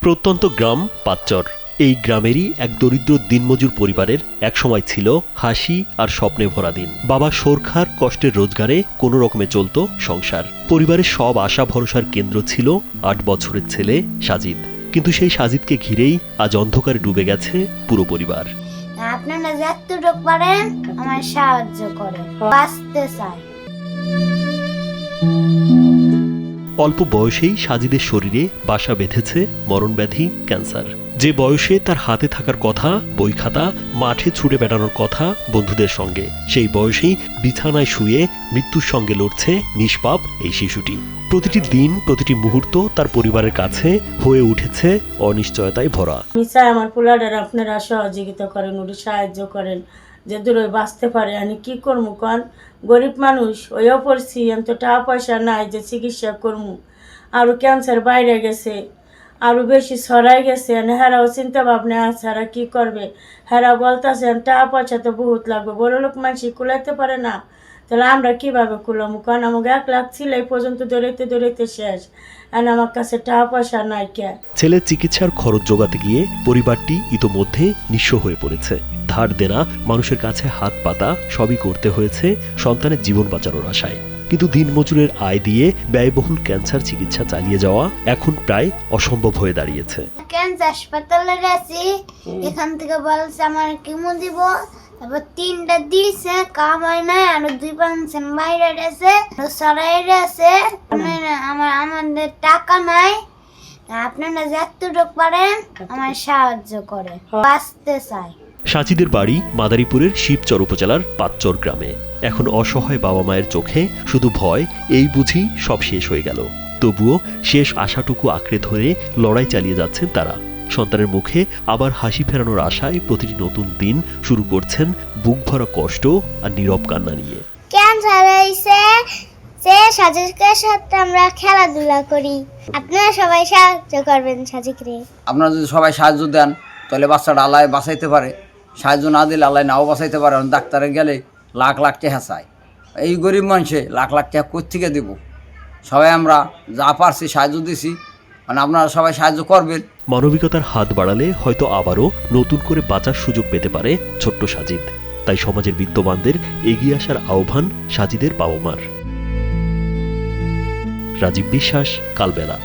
প্রত্যন্ত গ্রাম পাঁচচর। এই গ্রামেরই এক দরিদ্র দিনমজুর পরিবারের একসময় ছিল হাসি আর স্বপ্নে ভরা দিন। বাবা সরখার কষ্টের রোজগারে কোনো রকমে চলত সংসার। পরিবারের সব আশা ভরসার কেন্দ্র ছিল ৮ বছরের ছেলে সাজিদ। কিন্তু সেই সাজিদকে ঘিরেই আজ অন্ধকারে ডুবে গেছে পুরো পরিবার। আপনারা যতটুকু পারেন আমার সাহায্য করেন, বাঁচতে চাই। অল্প বয়সেই সাজিদের শরীরে বাসা বেঁধেছে মরণব্যাধি ক্যান্সার। যে বয়সে তার হাতে থাকার কথা বই খাতা, মাঠে ছুটে বেড়ানোর কথা বন্ধুদের সঙ্গে, সেই বয়সেই বিছানায় শুয়ে মৃত্যুর সঙ্গে লড়ছে নিষ্পাপ এই শিশুটি। প্রতিটি দিন, প্রতিটি মুহূর্ত তার পরিবারের কাছে হয়ে উঠেছে অনিশ্চয়তায় ভরা। আমি চাই আমার পোলাডার আপনারা সহযোগিতা করেন, ওটি সাহায্য করেন, যে দূরে বাঁচতে পারে। আমি কি করবো কন, গরিব মানুষ ওইও পড়ছি, আমি তো টাকা পয়সা নাই যে চিকিৎসা করবো। আরও ক্যান্সার বাইরে গেছে, আরও বেশি ছড়াই গেছে। হেরাও চিন্তা ভাবনা আছে, হেরা কী করবে। হেরা বলতেছে টাকা পয়সা তো বহুত লাগবে, বড় লোক মানুষ কুলাইতে পারে না, তাহলে আমরা কীভাবে কুলাম কন। আমাকে 1 লাখ ছিল, এই পর্যন্ত দৌড়াইতে দৌড়াইতে শেষ। আর আমার কাছে টাকা পয়সা নাই কে। ছেলের চিকিৎসার খরচ জোগাতে গিয়ে পরিবারটি ইতোমধ্যে নিঃস্ব হয়ে পড়েছে। ধার দেনা, মানুষের কাছে হাত পাতা সবই করতে হয়েছে সন্তানের জীবন বাঁচানোর আশায়। কিন্তু দিনমজুরের আয় দিয়ে ব্যয়বহুল ক্যান্সার চিকিৎসা চালিয়ে যাওয়া এখন প্রায় অসম্ভব হয়ে দাঁড়িয়েছে। ক্যান্সার হাসপাতালে গেছি, এখান থেকে বলছে আমার কেমো দিব, তারপর 3টা দিয়েছে, কাম হয় না। আর 2 পার্সেন্ট বাইরে গেছে, সরাই গেছে। আমাদের টাকা নাই, আপনারা যতটুকু পারেন আমার সাহায্য করে, বাঁচতে চাই। সাজিদের বাড়ি মাদারীপুরের শিবচর উপজেলার পাঁচচর গ্রামে। এখন অসহায় বাবা মায়ের চোখে শুধু ভয়, এই বুঝি সব শেষ হয়ে গেল। তবুও শেষ আশাটুকু আঁকড়ে ধরে লড়াই চালিয়ে যাচ্ছেন তারা। সন্তানের মুখে আবার হাসি ফেরানোর আশায় প্রতিটি নতুন দিন শুরু করছেন বুক ভরা কষ্ট আর নীরব কান্না নিয়ে। ক্যান্সার হয়েছে, সে সাজিকের সাথে আমরা খেলাধুলা করি, আপনারা সবাই সাহায্য করবেন সাজিকরে। আপনারা যদি সবাই সাহায্য দেন তাহলে বাচ্চাটা আল্লাহ বাঁচাইতে পারে, সাহায্য না দিলে আল্লাহ নাও বাঁচাইতে পারে। ডাক্তারে গেলে লাখ লাখ টাকা চায়, এই গরিব মানুষে লাখ লাখ টাকা কোত্থেকে দেব। সবাই আমরা যা পারছি সাহায্য দিছি, মানে আপনারা সবাই সাহায্য করবেন। মানবিকতার হাত বাড়ালে হয়তো আবারও নতুন করে বাঁচার সুযোগ পেতে পারে ছোট্ট সাজিদ। তাই সমাজের বিত্তবানদের এগিয়ে আসার আহ্বান সাজিদের বাবা মার। রাজীব বিশ্বাস, কালবেলা।